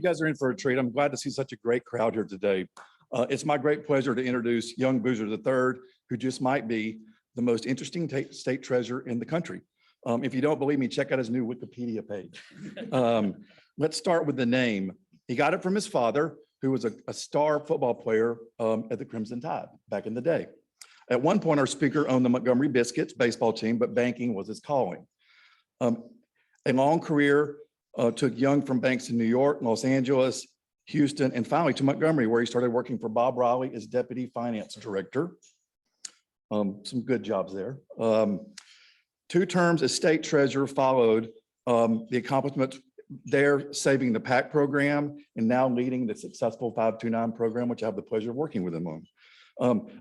You guys are in for a treat. I'm glad to see such a great crowd here today. It's my great pleasure to introduce young Boozer III, who just might be the most interesting state treasurer in the country. If you don't believe me, check out his new Wikipedia page. Let's start with the name. He got it from his father, who was a star football player at the Crimson Tide back in the day. At one point, our speaker owned the Montgomery Biscuits baseball team, but banking was his calling. A long career took Young from banks in New York, Los Angeles, Houston, and finally to Montgomery, where he started working for Bob Riley as deputy finance director. Some good jobs there. 2 terms as state treasurer followed the accomplishments there, saving the PAC program and now leading the successful 529 program, which I have the pleasure of working with him on.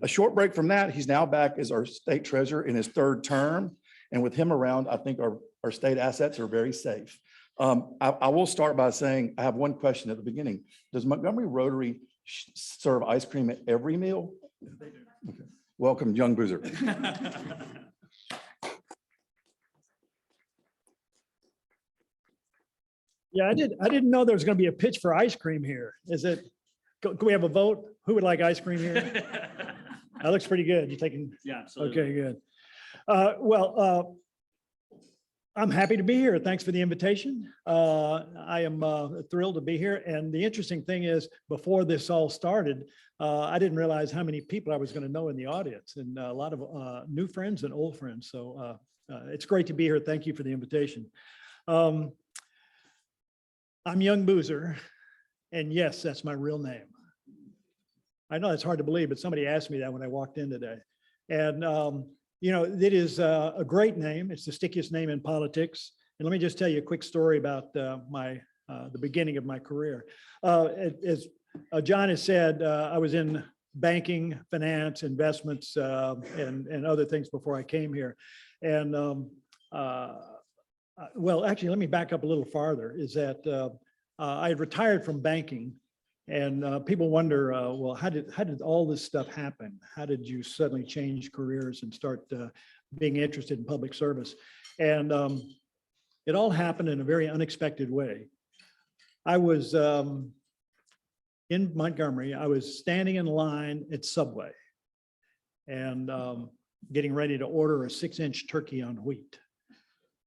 A short break from that, he's now back as our state treasurer in his 3rd term. And with him around, I think our state assets are very safe. I will start by saying, I have one question at the beginning. Does Montgomery Rotary serve ice cream at every meal? They do. Okay. Welcome, young Boozer. Yeah, I didn't know there was going to be a pitch for ice cream here. Can we have a vote? Who would like ice cream here? That looks pretty good. You taking? Yeah, absolutely. Okay, good. I'm happy to be here. Thanks for the invitation. I am thrilled to be here. And the interesting thing is, before this all started, I didn't realize how many people I was going to know in the audience, and a lot of new friends and old friends. So it's great to be here. Thank you for the invitation. I'm Young Boozer, and yes, that's my real name. I know it's hard to believe, but somebody asked me that when I walked in today. And you know, it is a great name. It's the stickiest name in politics. And let me just tell you a quick story about the beginning of my career. As John has said, I was in banking, finance, investments, and other things before I came here. And well, actually, let me back up a little farther, is that I had retired from banking. And people wonder, well, how did all this stuff happen? How did you suddenly change careers and start being interested in public service? And it all happened in a very unexpected way. I was in Montgomery. I was standing in line at Subway and getting ready to order a 6-inch turkey on wheat.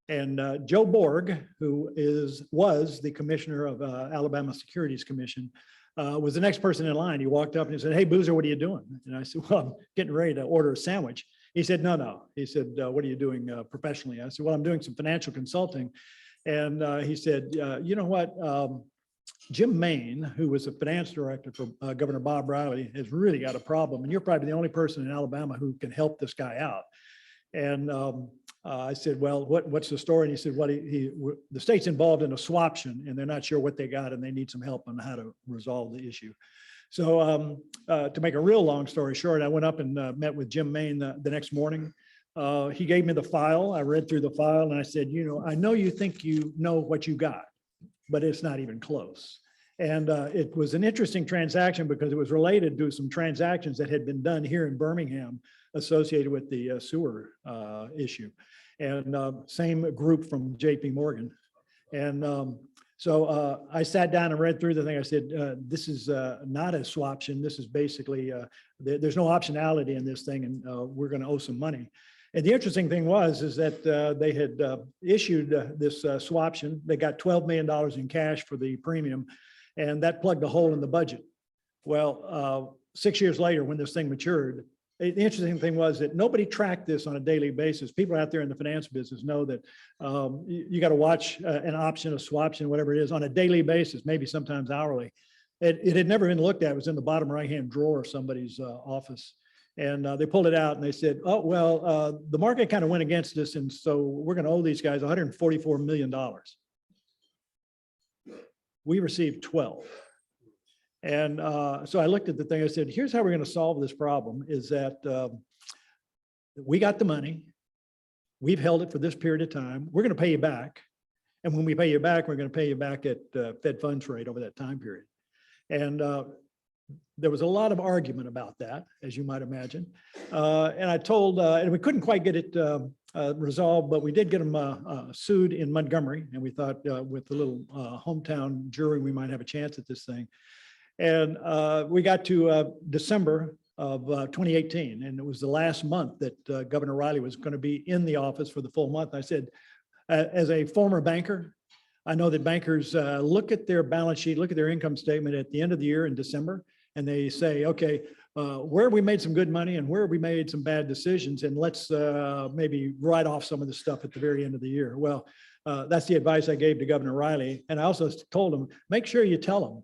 And Joe Borg, who was the commissioner of Alabama Securities Commission, was the next person in line. He walked up and he said, "Hey, Boozer, what are you doing?" And I said, "Well, I'm getting ready to order a sandwich." He said, "No." He said, "What are you doing professionally?" I said, "Well, I'm doing some financial consulting." And he said, "You know what? Jim Maine, who was the finance director for Governor Bob Riley, has really got a problem. And you're probably the only person in Alabama who can help this guy out." And I said, "Well, what's the story?" And he said, "Well, the state's involved in a swaption and they're not sure what they got and they need some help on how to resolve the issue." So to make a real long story short, I went up and met with Jim Maine the next morning. He gave me the file. I read through the file and I said, "You know, I know you think you know what you got, but it's not even close." And it was an interesting transaction because it was related to some transactions that had been done here in Birmingham associated with the sewer issue. And same group from JP Morgan. And so I sat down and read through the thing. I said, this is not a swaption. This is basically, there's no optionality in this thing, and we're going to owe some money. And the interesting thing is that they had issued this swaption. They got $12 million in cash for the premium, and that plugged a hole in the budget. Well, 6 years later, when this thing matured, the interesting thing was that nobody tracked this on a daily basis. People out there in the finance business know that you got to watch an option, a swaption, whatever it is, on a daily basis, maybe sometimes hourly. It had never been looked at. It was in the bottom right-hand drawer of somebody's office. And they pulled it out and they said, "Oh, well, the market kind of went against us. And so we're going to owe these guys $144 million. We received 12. And so I looked at the thing, I said, "Here's how we're going to solve this problem, is that we got the money, we've held it for this period of time, we're going to pay you back. And when we pay you back, we're going to pay you back at Fed funds rate over that time period." And there was a lot of argument about that, as you might imagine. And I told, and we couldn't quite get it resolved, but we did get them sued in Montgomery, and we thought with the little hometown jury, we might have a chance at this thing. And we got to December of 2018, and it was the last month that Governor Riley was going to be in the office for the full month. I said, as a former banker, I know that bankers look at their balance sheet, look at their income statement at the end of the year in December, and they say, okay, where we made some good money and where we made some bad decisions, and let's maybe write off some of the stuff at the very end of the year. Well, that's the advice I gave to Governor Riley. And I also told him, make sure you tell him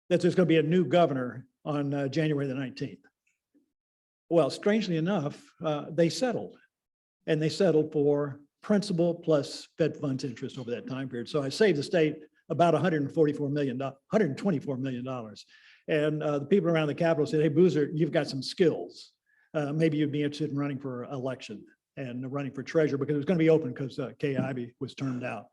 that there's going to be a new governor on January the 19th. Well, strangely enough, they settled, and they settled for principal plus Fed funds interest over that time period. So I saved the state about $124 million. And the people around the Capitol said, hey, Boozer, you've got some skills. Maybe you'd be interested in running for election and running for treasurer, because it was going to be open because Kay Ivey was turned out.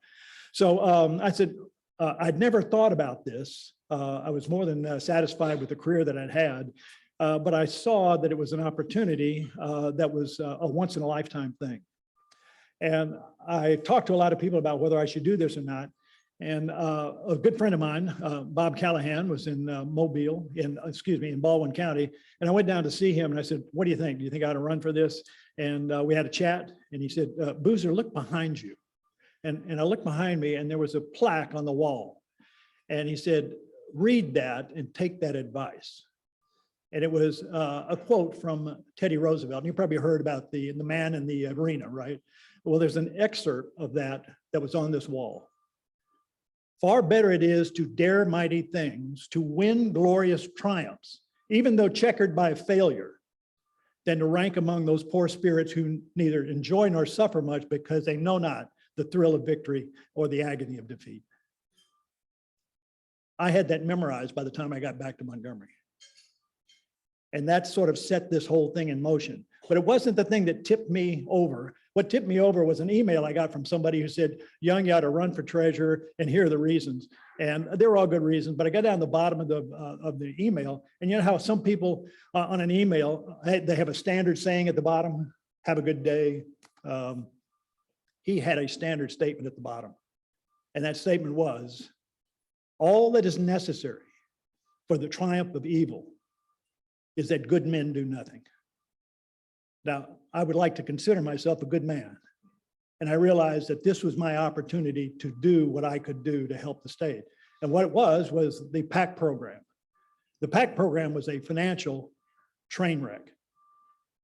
So I said, I'd never thought about this. I was more than satisfied with the career that I'd had, but I saw that it was an opportunity that was a once in a lifetime thing. And I talked to a lot of people about whether I should do this or not. And a good friend of mine, Bob Callahan, was in Mobile, in Baldwin County. And I went down to see him and I said, what do you think? Do you think I ought to run for this? And we had a chat, and he said, Boozer, look behind you. And I looked behind me, and there was a plaque on the wall. And he said, read that and take that advice. And it was a quote from Teddy Roosevelt. And you probably heard about the man in the arena, right? Well, there's an excerpt of that was on this wall. Far better it is to dare mighty things, to win glorious triumphs, even though checkered by failure, than to rank among those poor spirits who neither enjoy nor suffer much because they know not the thrill of victory or the agony of defeat. I had that memorized by the time I got back to Montgomery. And that sort of set this whole thing in motion. But it wasn't the thing that tipped me over. What tipped me over was an email I got from somebody who said, Young, you ought to run for treasurer, and here are the reasons. And they were all good reasons, but I got down the bottom of the email, and you know how some people on an email, they have a standard saying at the bottom, have a good day. He had a standard statement at the bottom. And that statement was, all that is necessary for the triumph of evil is that good men do nothing. Now, I would like to consider myself a good man. And I realized that this was my opportunity to do what I could do to help the state. And what it was the PAC program. The PAC program was a financial train wreck.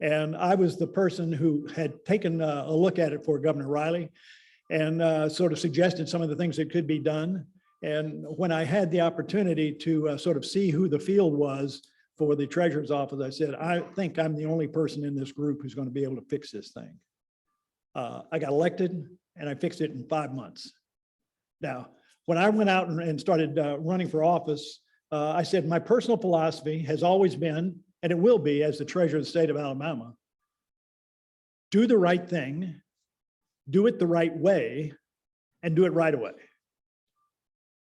And I was the person who had taken a look at it for Governor Riley and sort of suggested some of the things that could be done. And when I had the opportunity to sort of see who the field was for the treasurer's office, I said, I think I'm the only person in this group who's going to be able to fix this thing. I got elected and I fixed it in 5 months. Now, when I went out and started running for office, I said, my personal philosophy has always been, and it will be as the treasurer of the state of Alabama, do the right thing, do it the right way, and do it right away.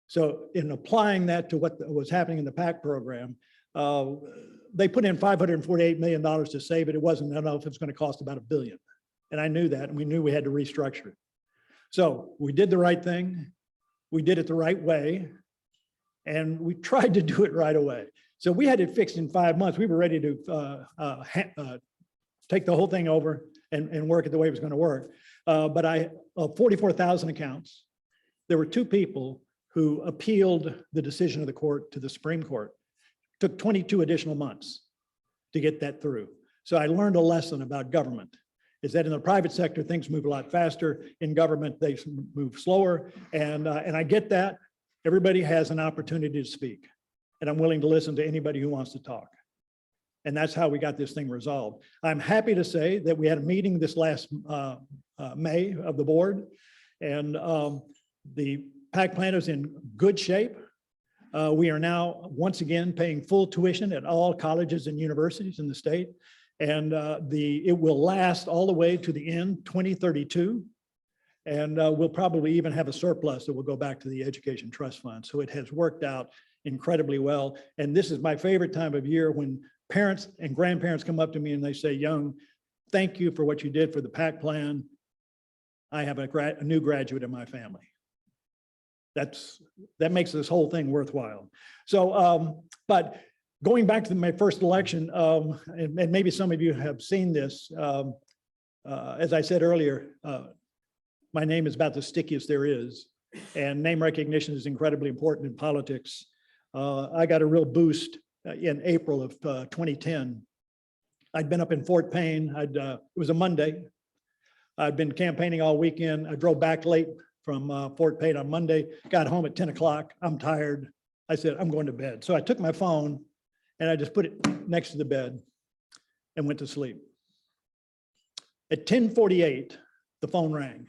So in applying that to what was happening in the PAC program, they put in $548 million to save it. It wasn't enough. It's going to cost about $1 billion. And I knew that, and we knew we had to restructure it. So we did the right thing. We did it the right way. And we tried to do it right away. So we had it fixed in 5 months. We were ready to take the whole thing over and work it the way it was going to work. But 44,000 accounts. There were 2 people who appealed the decision of the court to the Supreme Court. Took 22 additional months to get that through. So I learned a lesson about government, is that in the private sector, things move a lot faster. In government, they move slower. And I get that. Everybody has an opportunity to speak. And I'm willing to listen to anybody who wants to talk. And that's how we got this thing resolved. I'm happy to say that we had a meeting this last May of the board. And the PAC plan is in good shape. We are now, once again, paying full tuition at all colleges and universities in the state. And it will last all the way to the end, 2032. And we'll probably even have a surplus that will go back to the Education Trust Fund. So it has worked out incredibly well. And this is my favorite time of year when parents and grandparents come up to me and they say, Young, thank you for what you did for the PAC plan. I have a new graduate in my family. That makes this whole thing worthwhile. So, but going back to my first election, and maybe some of you have seen this, as I said earlier, my name is about the stickiest there is, and name recognition is incredibly important in politics. I got a real boost in April of 2010. I'd been up in Fort Payne. It was a Monday. I'd been campaigning all weekend. I drove back late from Fort Payne on Monday, got home at 10 o'clock. I'm tired. I said, I'm going to bed. So I took my phone and I just put it next to the bed and went to sleep. At 10:48, the phone rang.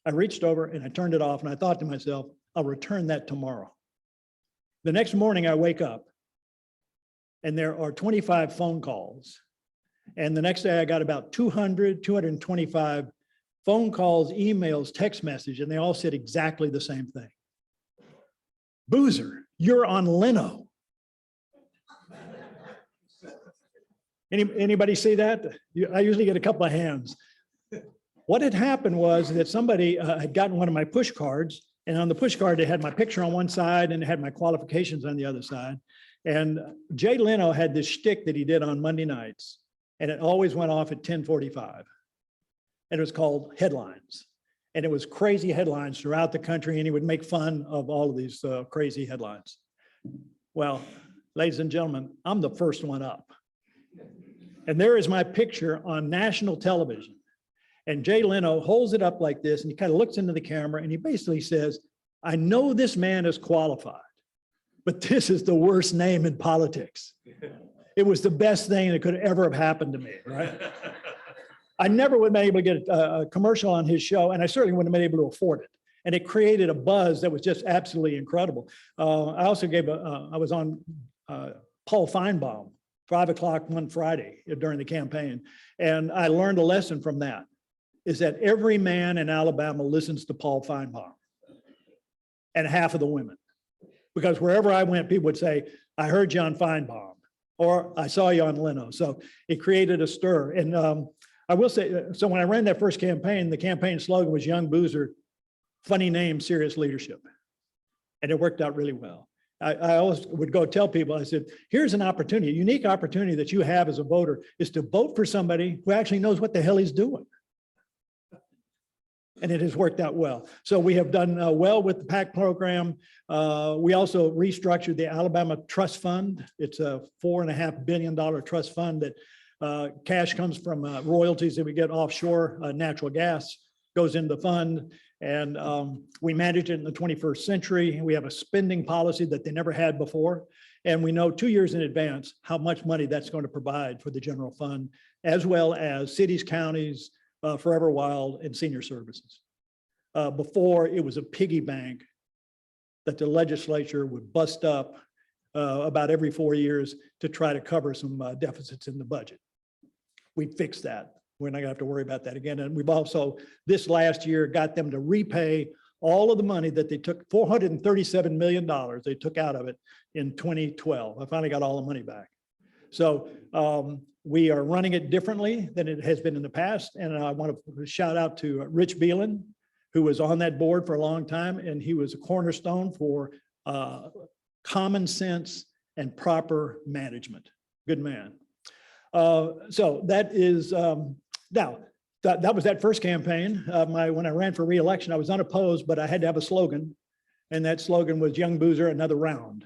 I reached over and I turned it off and I thought to myself, I'll return that tomorrow. The next morning I wake up and there are 25 phone calls. And the next day I got about 225 phone calls, emails, text message, and they all said exactly the same thing. Boozer, you're on Leno. Anybody see that? I usually get a couple of hands. What had happened was that somebody had gotten one of my push cards, and on the push card, they had my picture on one side and it had my qualifications on the other side. And Jay Leno had this shtick that he did on Monday nights, and it always went off at 10:45. And it was called Headlines. And it was crazy headlines throughout the country, and he would make fun of all of these crazy headlines. Well, ladies and gentlemen, I'm the first one up. And there is my picture on national television. And Jay Leno holds it up like this, and he kind of looks into the camera, and he basically says, I know this man is qualified, but this is the worst name in politics. It was the best thing that could ever have happened to me, right? I never would have been able to get a commercial on his show, and I certainly wouldn't have been able to afford it. And it created a buzz that was just absolutely incredible. I also I was on Paul Feinbaum, 5 o'clock one Friday during the campaign. And I learned a lesson from that, is that every man in Alabama listens to Paul Feinbaum, and half of the women. Because wherever I went, people would say, I heard you on Feinbaum, or I saw you on Leno. So it created a stir. And I will say, so when I ran that first campaign, the campaign slogan was Young Boozer, funny name, serious leadership. And it worked out really well. I always would go tell people, I said, here's an opportunity, a unique opportunity that you have as a voter is to vote for somebody who actually knows what the hell he's doing. And it has worked out well. So we have done well with the PAC program. We also restructured the Alabama Trust Fund. It's a $4.5 billion trust fund that cash comes from royalties that we get offshore, natural gas goes into the fund, and we manage it in the 21st century. We have a spending policy that they never had before, and we know 2 years in advance how much money that's going to provide for the general fund, as well as cities, counties, Forever Wild, and senior services. Before, it was a piggy bank that the legislature would bust up about every 4 years to try to cover some deficits in the budget. We fixed that. We're not gonna have to worry about that again. And we've also, this last year, got them to repay all of the money that they took, $437 million they took out of it in 2012. I finally got all the money back. So we are running it differently than it has been in the past. And I want to shout out to Rich Beelan, who was on that board for a long time. And he was a cornerstone for common sense and proper management. Good man. So that is, now, that was that first campaign. When I ran for re-election, I was unopposed, but I had to have a slogan. And that slogan was Young Boozer, another round.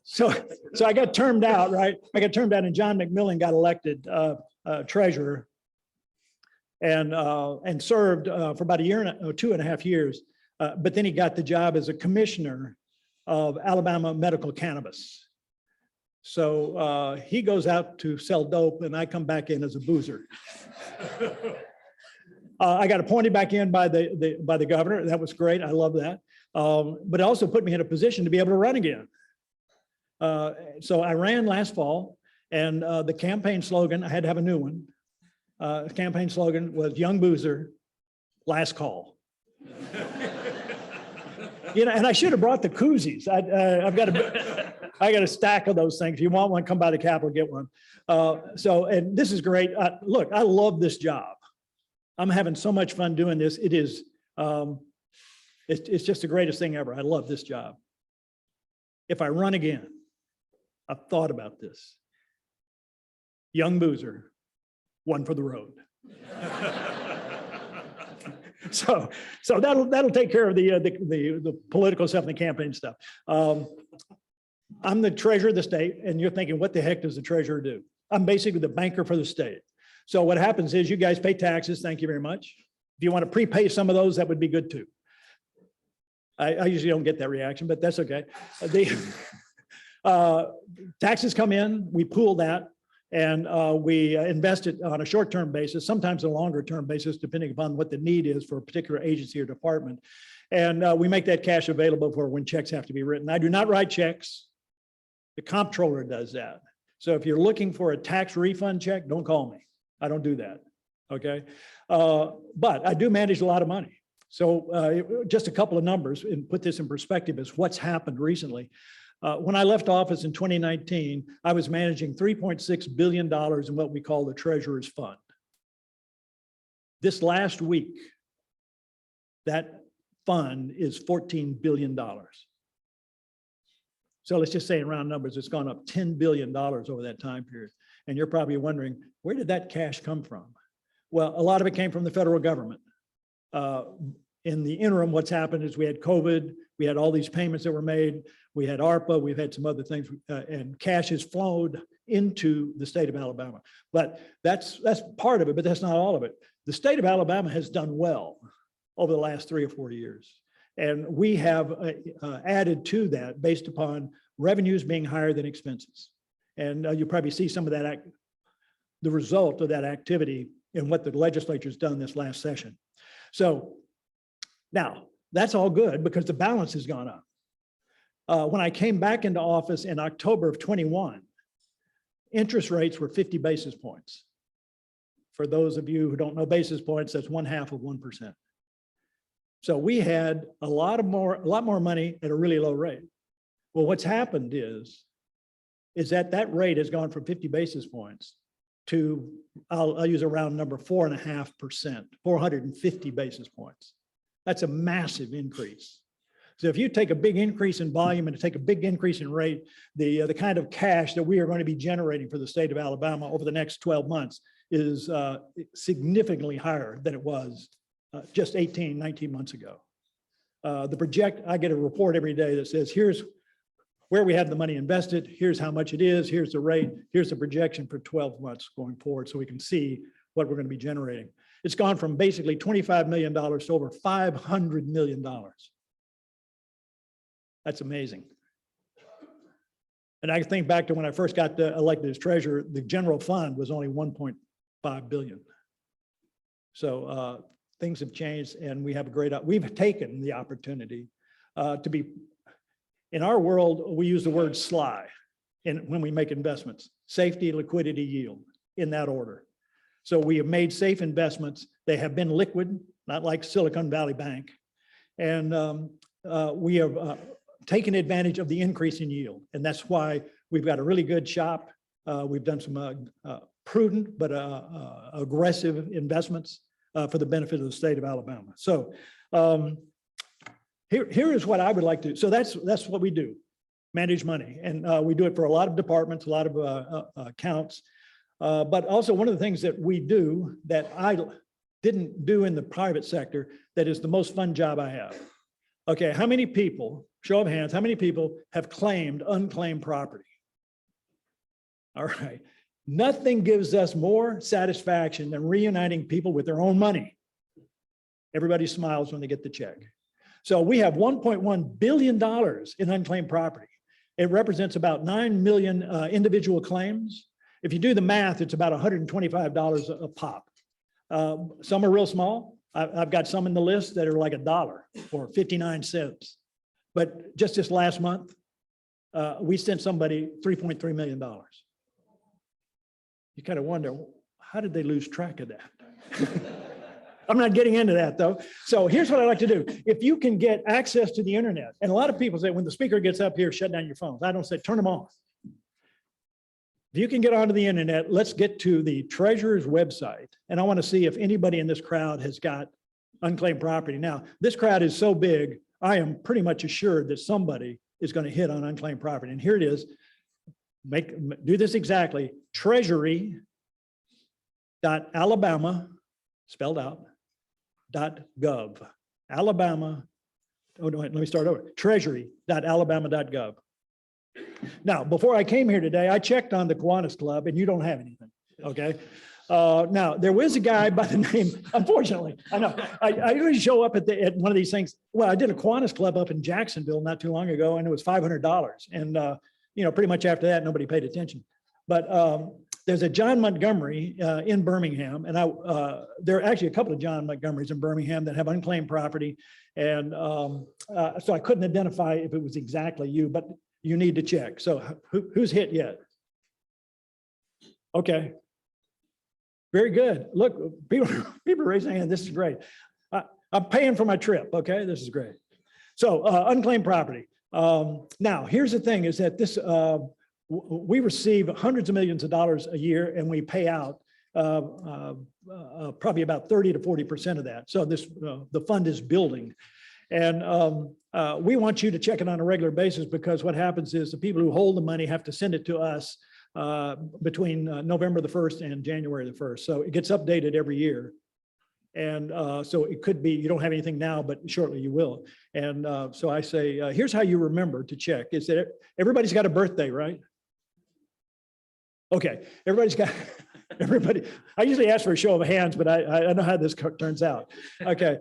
So I got termed out, right? I got termed out, and John McMillan got elected treasurer and served for about a year and 2.5 years. But then he got the job as a commissioner of Alabama medical cannabis. So he goes out to sell dope, and I come back in as a boozer. I got appointed back in by the governor. That was great. I love that. But it also put me in a position to be able to run again. So I ran last fall, and the campaign slogan, I had to have a new one. The campaign slogan was Young Boozer, last call. And I should have brought the koozies. I got a stack of those things. If you want one, come by the Capitol, get one. And this is great. Look, I love this job. I'm having so much fun doing this. It is, it's just the greatest thing ever. I love this job. If I run again, I've thought about this. Young boozer, one for the road. So that'll take care of the political stuff and the campaign stuff. I'm the treasurer of the state, and you're thinking, what the heck does the treasurer do? I'm basically the banker for the state. So what happens is you guys pay taxes. Thank you very much. If you want to prepay some of those, that would be good too. I usually don't get that reaction, but that's okay. Taxes come in, we pool that, and we invest it on a short-term basis, sometimes a longer-term basis, depending upon what the need is for a particular agency or department. And we make that cash available for when checks have to be written. I do not write checks. The comptroller does that. So if you're looking for a tax refund check, don't call me. I don't do that, okay? But I do manage a lot of money. So just a couple of numbers and put this in perspective is what's happened recently. When I left office in 2019, I was managing $3.6 billion in what we call the Treasurer's Fund. This last week, that fund is $14 billion. So let's just say in round numbers, it's gone up $10 billion over that time period. And you're probably wondering, where did that cash come from? Well, a lot of it came from the federal government. In the interim, what's happened is we had COVID, we had all these payments that were made, we had ARPA, we've had some other things, and cash has flowed into the state of Alabama. But that's part of it, but that's not all of it. The state of Alabama has done well over the last 3 or 4 years. And we have added to that based upon revenues being higher than expenses. And you'll probably see some of that, the result of that activity in what the legislature's done this last session. So now that's all good because the balance has gone up. When I came back into office in October of 21, interest rates were 50 basis points. For those of you who don't know basis points, that's 1/2 of 1%. So we had a lot more money at a really low rate. Well, what's happened is that rate has gone from 50 basis points to, I'll use a round number, 4.5%, 450 basis points. That's a massive increase. So if you take a big increase in volume and take a big increase in rate, the kind of cash that we are going to be generating for the state of Alabama over the next 12 months is significantly higher than it was just 18, 19 months ago. I get a report every day that says, here's where we have the money invested, here's how much it is, here's the rate, here's the projection for 12 months going forward so we can see what we're going to be generating. It's gone from basically $25 million to over $500 million. That's amazing. And I think back to when I first got elected as treasurer, the general fund was only 1.5 billion. So things have changed and we have we've taken the opportunity to be, in our world, we use the word SLY when we make investments, safety, liquidity, yield, in that order. So we have made safe investments. They have been liquid, not like Silicon Valley Bank. And we have taken advantage of the increase in yield. And that's why we've got a really good shop. We've done some prudent but aggressive investments for the benefit of the state of Alabama. So here is what I would like to, so that's what we do, manage money. And we do it for a lot of departments, a lot of accounts. But also one of the things that we do that I didn't do in the private sector that is the most fun job I have. Okay, how many people, show of hands, how many people have claimed unclaimed property? All right, nothing gives us more satisfaction than reuniting people with their own money. Everybody smiles when they get the check. So we have $1.1 billion in unclaimed property. It represents about 9 million individual claims. If you do the math, it's about $125 a pop. Some are real small. I've got some in the list that are like $1 or 59 cents. But just this last month, we sent somebody $3.3 million. You kind of wonder, how did they lose track of that? I'm not getting into that though. So here's what I like to do. If you can get access to the internet, and a lot of people say when the speaker gets up here, shut down your phones. I don't say turn them off. If you can get onto the internet, let's get to the treasurer's website. And I want to see if anybody in this crowd has got unclaimed property. Now, this crowd is so big, I am pretty much assured that somebody is going to hit on unclaimed property. And here it is. Do this exactly. Treasury.alabama, spelled out, .gov. Alabama. Oh, no, let me start over. Treasury.alabama.gov. Now, before I came here today, I checked on the Kiwanis Club and you don't have anything, okay? Now, there was a guy by the name, unfortunately, I know, I usually show up at one of these things. Well, I did a Kiwanis Club up in Jacksonville not too long ago, and it was $500. And, you know, pretty much after that, nobody paid attention. But there's a John Montgomery in Birmingham, and there are actually a couple of John Montgomerys in Birmingham that have unclaimed property. And so I couldn't identify if it was exactly you, but you need to check. So who's hit yet? Okay. Very good. Look, people raising their hand. This is great. I'm paying for my trip. Okay, this is great. So unclaimed property. Now, here's the thing: is that this we receive hundreds of millions of dollars a year, and we pay out probably about 30 to 40% of that. So this the fund is building, and we want you to check it on a regular basis, because what happens is the people who hold the money have to send it to us between November the 1st and January the 1st. So it gets updated every year. And so it could be, you don't have anything now, but shortly you will. And so I say, here's how you remember to check, is that everybody's got a birthday, right? Okay, everybody's got, everybody, I usually ask for a show of hands, but I know how this turns out. Okay,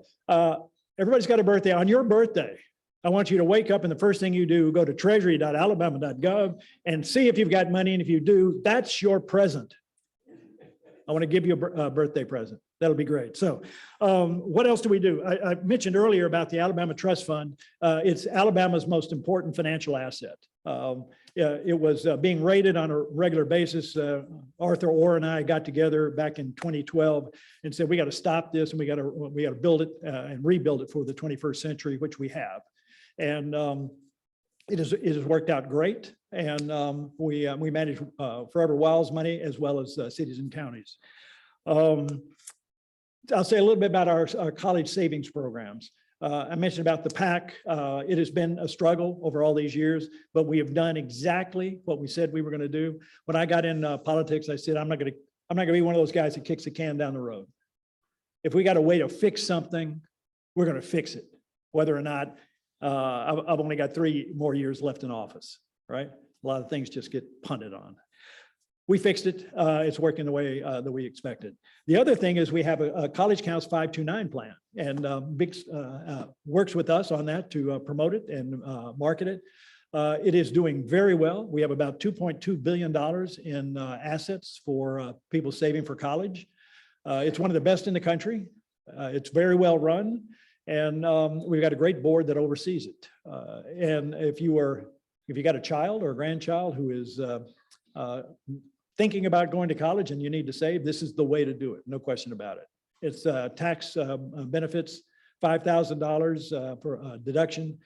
everybody's got a birthday. On your birthday, I want you to wake up and the first thing you do, go to treasury.alabama.gov and see if you've got money. And if you do, that's your present. I want to give you a birthday present. That'll be great. So what else do we do? I mentioned earlier about the Alabama Trust Fund. It's Alabama's most important financial asset. It was being rated on a regular basis. Arthur Orr and I got together back in 2012 and said, we got to stop this and we got to build it and rebuild it for the 21st century, which we have. And it has worked out great. And we manage Forever Wild's money as well as cities and counties. I'll say a little bit about our college savings programs. I mentioned about the PAC. It has been a struggle over all these years, but we have done exactly what we said we were going to do. When I got in politics, I said, I'm not going to be one of those guys that kicks the can down the road. If we got a way to fix something, we're going to fix it, whether or not I've only got 3 more years left in office, right? A lot of things just get punted on. We fixed it. It's working the way that we expected. The other thing is we have a College Counts 529 plan, and Bix works with us on that to promote it and market it. It is doing very well. We have about $2.2 billion in assets for people saving for college. It's one of the best in the country. It's very well run, and we've got a great board that oversees it. And if you got a child or a grandchild who is thinking about going to college and you need to save, this is the way to do it. No question about it. It's tax benefits, $5,000 for deduction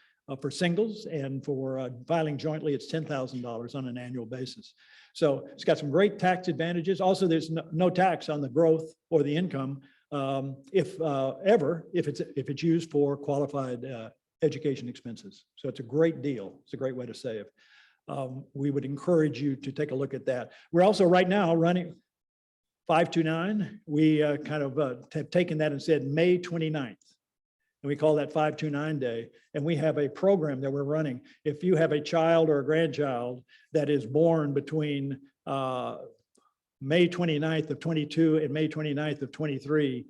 for singles, and for filing jointly, it's $10,000 on an annual basis. So it's got some great tax advantages. Also, there's no tax on the growth or the income if it's used for qualified education expenses. So it's a great deal. It's a great way to save. We would encourage you to take a look at that. We're also right now running 529. We kind of have taken that and said May 29th. And we call that 529 Day. And we have a program that we're running. If you have a child or a grandchild that is born between May 29th of 22 and May 29th of 23,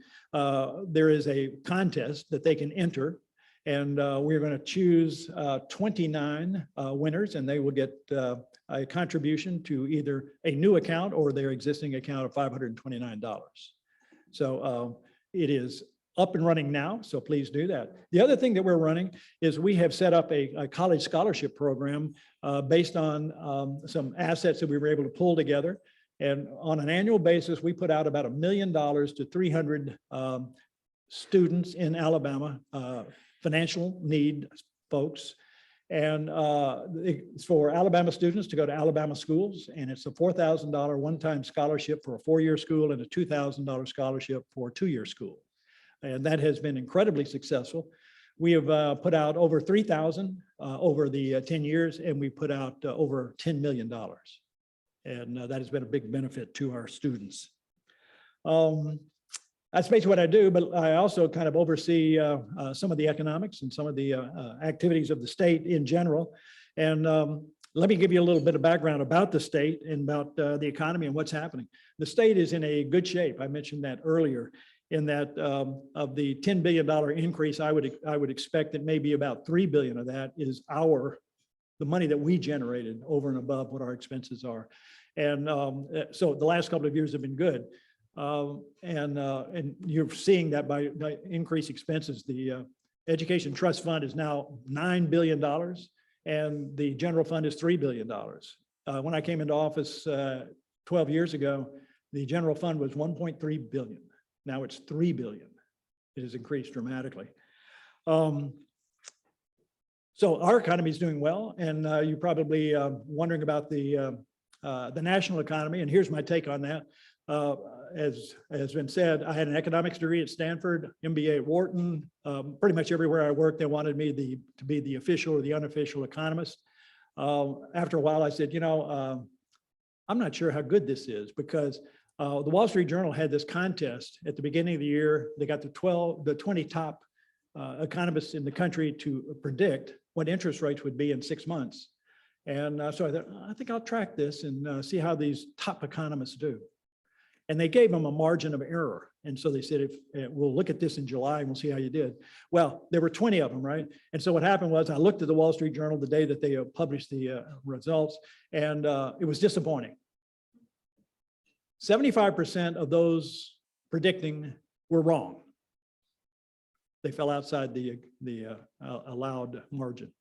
there is a contest that they can enter. And we're going to choose 29 winners, and they will get a contribution to either a new account or their existing account of $529. So it is up and running now, so please do that. The other thing that we're running is we have set up a college scholarship program based on some assets that we were able to pull together. And on an annual basis, we put out about $1 million to 300 students in Alabama, financial need folks. And it's for Alabama students to go to Alabama schools, and it's a $4,000 one-time scholarship for a 4-year school and a $2,000 scholarship for a 2-year school. And that has been incredibly successful. We have put out over 3,000 over the 10 years, and we put out over $10 million. And that has been a big benefit to our students. That's basically what I do, but I also kind of oversee some of the economics and some of the activities of the state in general. And let me give you a little bit of background about the state and about the economy and what's happening. The state is in a good shape. I mentioned that earlier, in that of the $10 billion increase, I would expect that maybe about $3 billion of that is the money that we generated over and above what our expenses are. And so the last couple of years have been good. And you're seeing that by increased expenses. The Education Trust Fund is now $9 billion, and the general fund is $3 billion. When I came into office 12 years ago, the general fund was 1.3 billion. Now it's 3 billion. It has increased dramatically. So our economy is doing well, and you're probably wondering about the national economy. And here's my take on that. As has been said, I had an economics degree at Stanford, MBA at Wharton. Pretty much everywhere I worked, they wanted me to be the official or the unofficial economist. After a while, I said, I'm not sure how good this is, because the Wall Street Journal had this contest at the beginning of the year. They got the 20 top economists in the country to predict what interest rates would be in 6 months. And so I thought, I think I'll track this and see how these top economists do. And they gave them a margin of error. And so they said, we'll look at this in July and we'll see how you did. Well, there were 20 of them, right? And so what happened was I looked at the Wall Street Journal the day that they published the results, and it was disappointing. 75% of those predicting were wrong. They fell outside the allowed margin.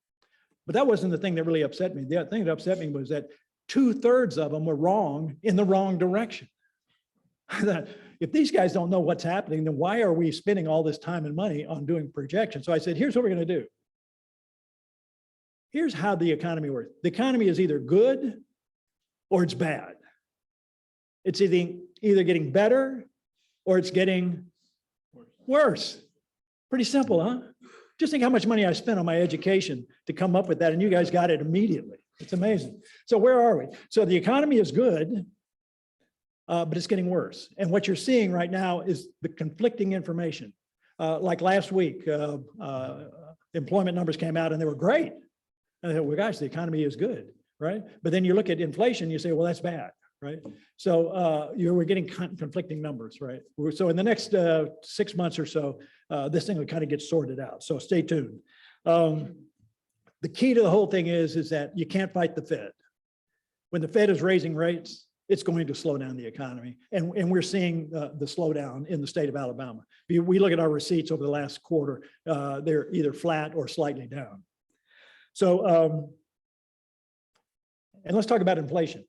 But that wasn't the thing that really upset me. The thing that upset me was that 2/3 of them were wrong in the wrong direction. If these guys don't know what's happening, then why are we spending all this time and money on doing projections? So I said, here's what we're going to do. Here's how the economy works. The economy is either good or it's bad. It's either getting better or it's getting worse. Pretty simple, huh? Just think how much money I spent on my education to come up with that, and you guys got it immediately. It's amazing. So where are we? So the economy is good, but it's getting worse. And what you're seeing right now is the conflicting information. Like last week, employment numbers came out and they were great. And I thought, well, gosh, the economy is good, right? But then you look at inflation, you say, well, that's bad, right? So we're getting conflicting numbers, right? So in the next 6 months or so, this thing will kind of get sorted out. So stay tuned. The key to the whole thing is that you can't fight the Fed. When the Fed is raising rates, it's going to slow down the economy. And we're seeing the slowdown in the state of Alabama. We look at our receipts over the last quarter, they're either flat or slightly down. So, and let's talk about inflation.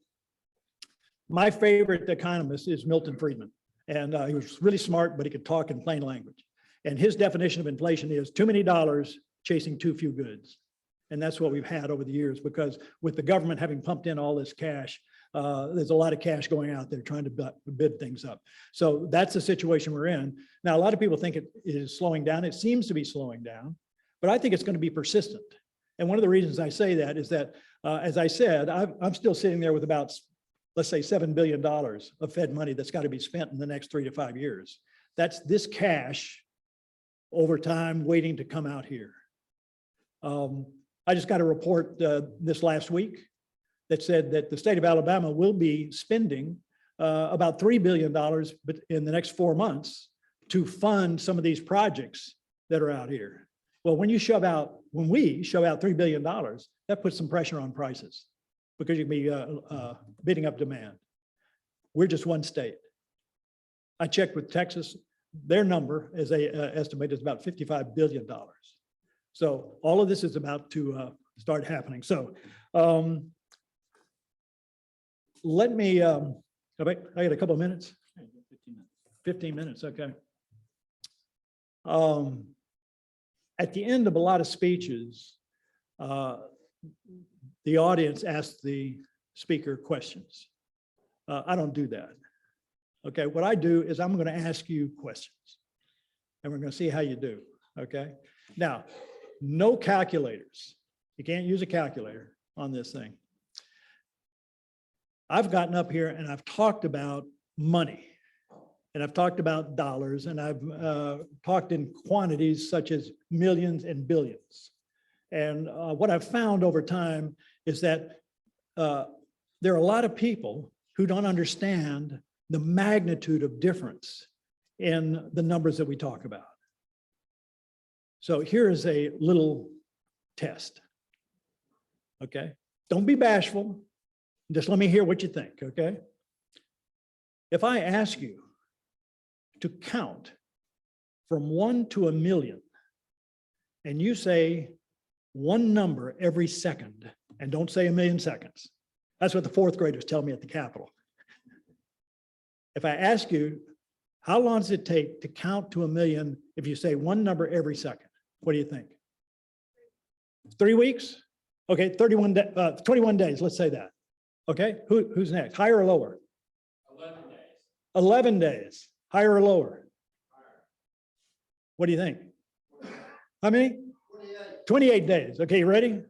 My favorite economist is Milton Friedman. And he was really smart, but he could talk in plain language. And his definition of inflation is too many dollars chasing too few goods. And that's what we've had over the years, because with the government having pumped in all this cash, there's a lot of cash going out there trying to bid things up. So that's the situation we're in. Now, a lot of people think it is slowing down. It seems to be slowing down, but I think it's going to be persistent. And one of the reasons I say that is that, as I said, I'm still sitting there with about, let's say, $7 billion of Fed money that's got to be spent in the next 3 to 5 years. That's this cash over time waiting to come out here. I just got a report this last week that said that the state of Alabama will be spending about $3 billion in the next 4 months to fund some of these projects that are out here. Well, when we shove out $3 billion, that puts some pressure on prices because you can be bidding up demand. We're just one state. I checked with Texas. Their number, as they estimate, is about $55 billion. So all of this is about to start happening. So let me, I got a couple of minutes. 15 minutes, okay. At the end of a lot of speeches, the audience asks the speaker questions. I don't do that. Okay, what I do is I'm going to ask you questions and we're going to see how you do. Okay, now, no calculators. You can't use a calculator on this thing. I've gotten up here and I've talked about money and I've talked about dollars and I've talked in quantities such as millions and billions. And what I've found over time is that there are a lot of people who don't understand the magnitude of difference in the numbers that we talk about. So here is a little test. Okay, don't be bashful. Just let me hear what you think, okay? If I ask you to count from 1 to 1,000,000, and you say one number every second, and don't say 1,000,000 seconds. That's what the fourth graders tell me at the Capitol. If I ask you, how long does it take to count to 1,000,000 if you say one number every second? What do you think? 3 weeks? Okay, 21 days, let's say that. Okay, who's next? Higher or lower? 11 days. 11 days, higher or lower? Higher. What do you think? How many? 28 days. Okay, you ready?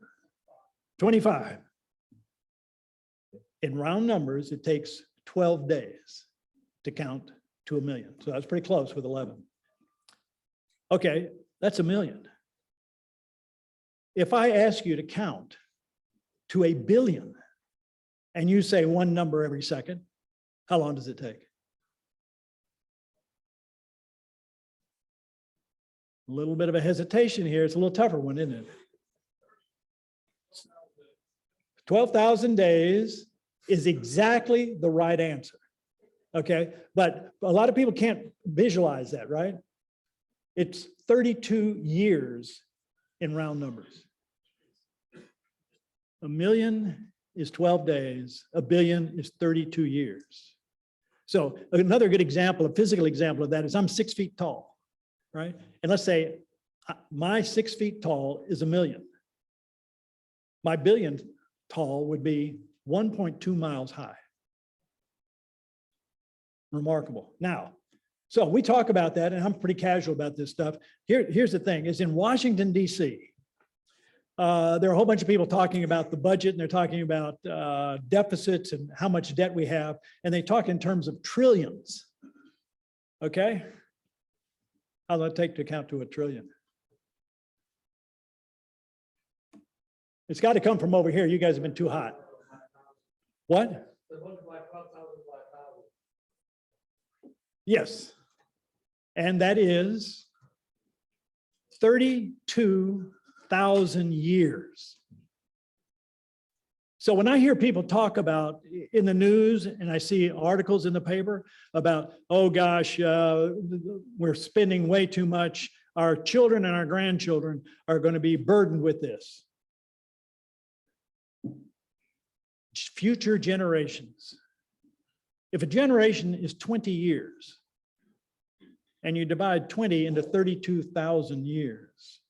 25. In round numbers, it takes 12 days to count to 1,000,000. So that's pretty close with 11. Okay, that's 1,000,000. If I ask you to count to 1,000,000,000 and you say one number every second, how long does it take? A little bit of a hesitation here. It's a little tougher one, isn't it? 12,000 days is exactly the right answer. Okay, but a lot of people can't visualize that, right? It's 32 years in round numbers. 1,000,000 is 12 days, 1,000,000,000 is 32 years. So another good example, a physical example of that is I'm 6 feet tall, right? And let's say my 6 feet tall is 1,000,000. My billion tall would be 1.2 miles high. Remarkable. Now, so we talk about that, and I'm pretty casual about this stuff. Here's the thing, is in Washington, D.C., there are a whole bunch of people talking about the budget, and they're talking about deficits and how much debt we have, and they talk in terms of trillions. Okay? How long does it take to count to 1,000,000,000,000? It's got to come from over here. You guys have been too hot. What? Yes. And that is 32,000 years. So when I hear people talk about in the news and I see articles in the paper about, oh gosh, we're spending way too much, our children and our grandchildren are going to be burdened with this. Future generations. If a generation is 20 years and you divide 20 into 32,000 years,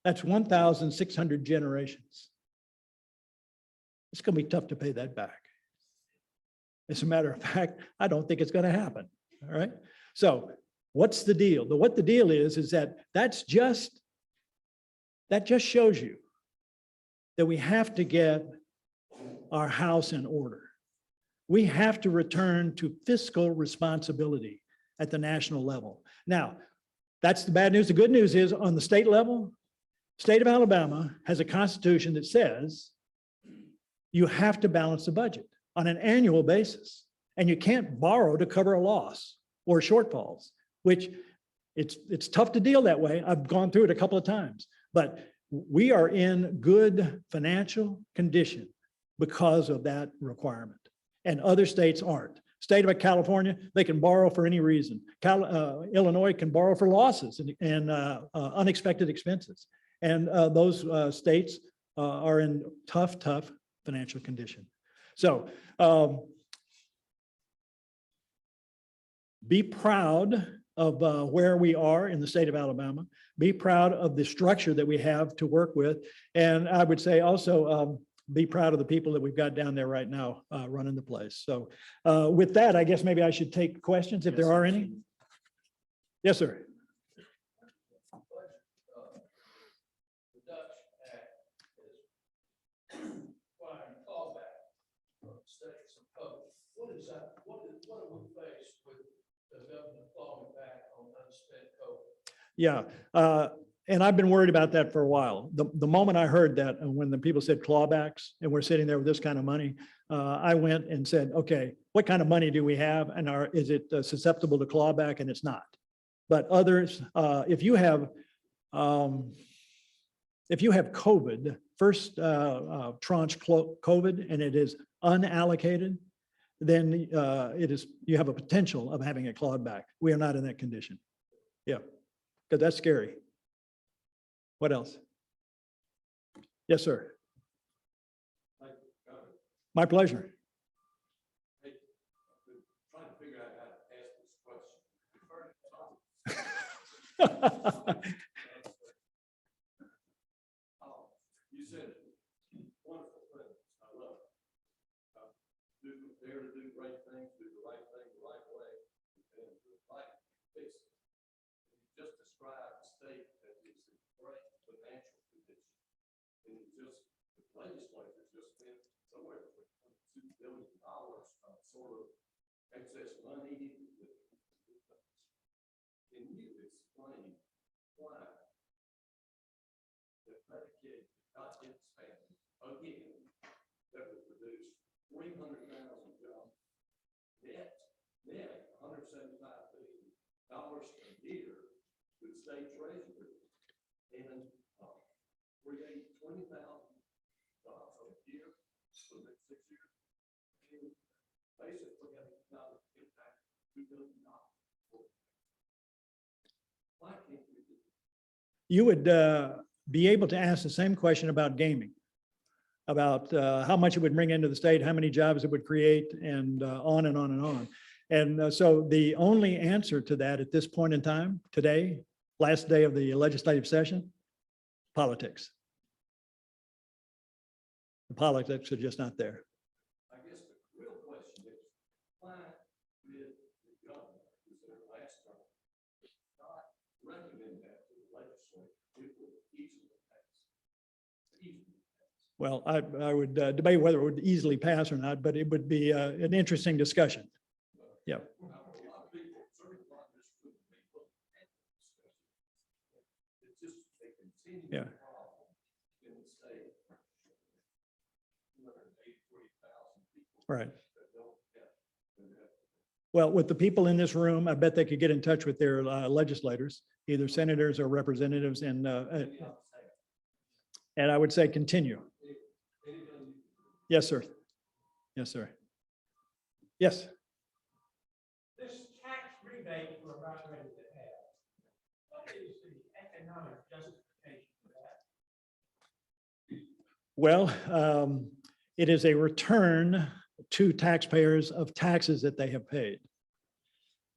that's 1,600 generations. It's going to be tough to pay that back. As a matter of fact, I don't think it's going to happen. All right. So what's the deal? What the deal is that just shows you that we have to get our house in order. We have to return to fiscal responsibility at the national level. Now, that's the bad news. The good news is on the state level, state of Alabama has a constitution that says you have to balance the budget on an annual basis, and you can't borrow to cover a loss or shortfalls, which it's tough to deal that way. I've gone through it a couple of times, but we are in good financial condition because of that requirement, and other states aren't. State of California, they can borrow for any reason. Illinois can borrow for losses and unexpected expenses. And those states are in tough financial condition. So be proud of where we are in the state of Alabama, be proud of the structure that we have to work with. And I would say also be proud of the people that we've got down there right now running the place. So with that, I guess maybe I should take questions if there are any. Yes, sir. The Dutch Act is requiring clawback from states and public. What is that? What are we faced with the government clawing back on unspent COVID? Yeah, and I've been worried about that for a while. The moment I heard that, and when the people said clawbacks, and we're sitting there with this kind of money, I went and said, okay, what kind of money do we have? And is it susceptible to clawback? And it's not. But others, if you have COVID, first tranche COVID, and it is unallocated, then you have a potential of having it clawed back. We are not in that condition. Yeah, because that's scary. What else? Yes, sir. My pleasure. Trying to figure out how to ask this question. You said wonderful things. I love it. Dare to do great things, do the right thing the right way, and do it right. Fix it. You just described the state as it's in great financial condition. And the legislature just spent somewhere between $2 billion on sort of excess money. Can you explain why the Medicaid got expanded again, that would produce 300,000 jobs, net $175 billion a year to the state treasury, and create 20,000 jobs a year for the next 6 years? And basically, not impact $2 billion. Why can't we do that? You would be able to ask the same question about gaming, about how much it would bring into the state, how many jobs it would create, and on and on and on. And so the only answer to that at this point in time, today, last day of the legislative session, politics. The politics are just not there. I guess the real question is, why did the governor, who's their last term, not recommend that to the legislature? It would easily pass. Easily pass. Well, I would debate whether it would easily pass or not, but it would be an interesting discussion. Yeah. A lot of people, certainly a lot of this group of people, had this discussion. It's just a continuing Yeah. problem in the state. 283,000 people. Right. That don't get. Well, with the people in this room, I bet they could get in touch with their legislators, either senators or representatives, and I would say continue. Yes, sir. Yes, sir. Yes. This tax rebate we're about ready to have, what is the economic justification for that? Well, it is a return to taxpayers of taxes that they have paid.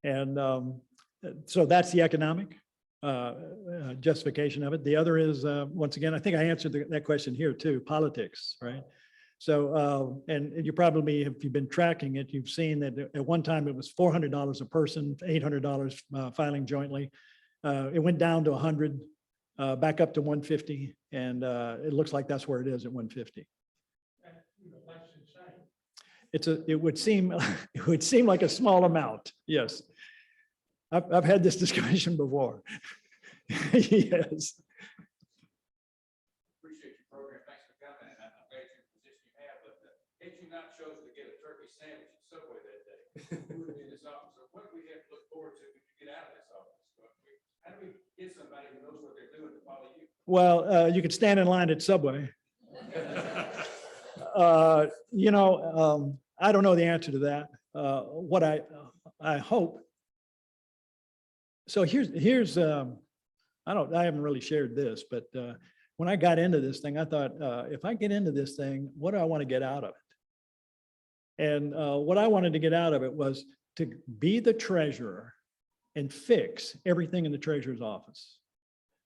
And so that's the economic justification of it. The other is, once again, I think I answered that question here too, politics, right? So, and you probably, if you've been tracking it, you've seen that at one time it was $400 a person, $800 filing jointly. It went down to 100, back up to 150, and it looks like that's where it is at 150. That's insane. It would seem like a small amount. Yes. I've had this discussion before. Yes. Appreciate your program. Thanks for coming. And I'm glad you're in the position you have, but had you not chosen to get a turkey sandwich at Subway that day, you would be in this office. So what do we have to look forward to when you get out of this office? How do we get somebody who knows what they're doing to follow you? Well, you could stand in line at Subway. I don't know the answer to that. What I hope. So here's I haven't really shared this, but when I got into this thing, I thought, if I get into this thing, what do I want to get out of it? And what I wanted to get out of it was to be the treasurer and fix everything in the treasurer's office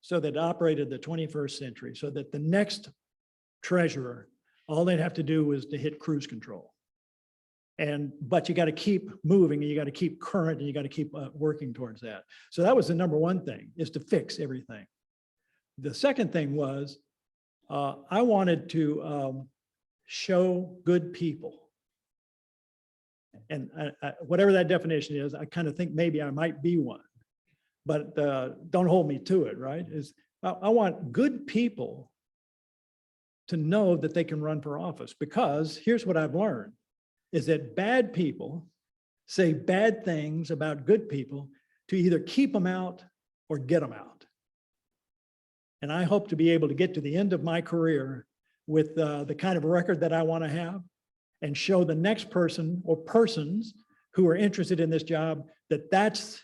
so that it operated the 21st century, so that the next treasurer, all they'd have to do was to hit cruise control. But you got to keep moving, and you got to keep current, and you got to keep working towards that. So that was the number one thing, is to fix everything. The second thing was, I wanted to show good people. And whatever that definition is, I kind of think maybe I might be one, but don't hold me to it, right? I want good people to know that they can run for office, because here's what I've learned, is that bad people say bad things about good people to either keep them out or get them out. And I hope to be able to get to the end of my career with the kind of record that I want to have, and show the next person or persons who are interested in this job that that's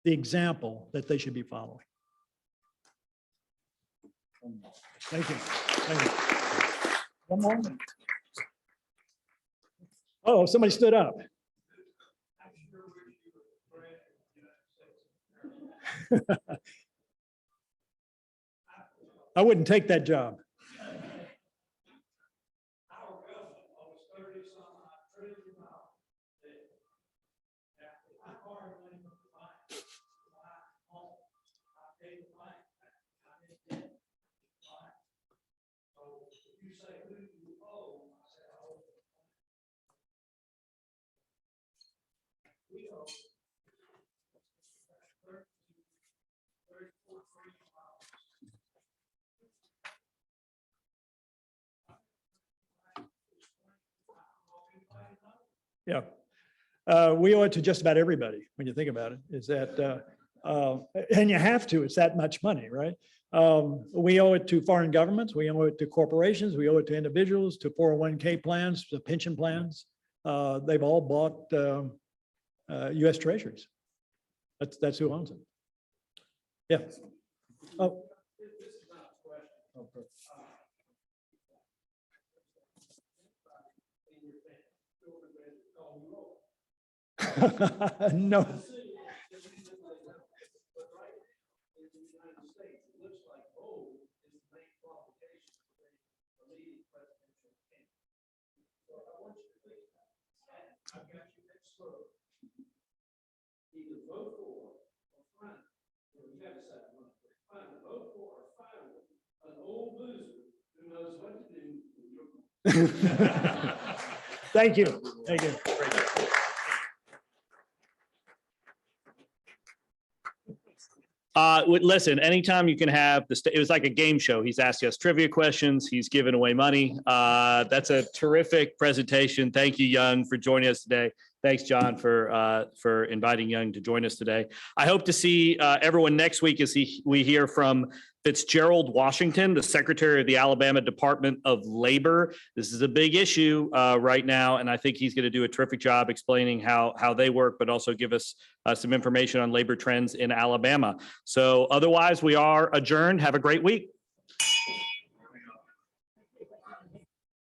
the example that they should be following. Thank you. Thank you. One more. Oh, somebody stood up. I wouldn't take that job. Our government owes 30-some-odd trillion dollars. Now, I borrowed money from the bank to buy a home. I paid the bank back. I'm in debt. Right? So if you say, who do you owe? I say, I owe the bank. We owe 34 trillion dollars. Yeah. We owe it to just about everybody, when you think about it, is that, and you have to, it's that much money, right? We owe it to foreign governments, we owe it to corporations, we owe it to individuals, to 401k plans, to pension plans. They've all bought US treasuries. That's who owns them. Yeah. Oh. This is not a question. In your family, children ready to call you over. No. But right now, in the United States, it looks like gold is the main qualification for a leading presidential candidate. So I want you to think about it. I've got you next slow. Either vote for or find, you got to decide one. Find a vote for or find an old loser who knows what to do with your money. Thank you. Thank you. Listen, anytime you can have it was like a game show. He's asked us trivia questions. He's given away money. That's a terrific presentation. Thank you, Young, for joining us today. Thanks, John, for inviting Young to join us today. I hope to see everyone next week as we hear from Fitzgerald Washington, the Secretary of the Alabama Department of Labor. This is a big issue right now, and I think he's going to do a terrific job explaining how they work, but also give us some information on labor trends in Alabama. So otherwise, we are adjourned. Have a great week.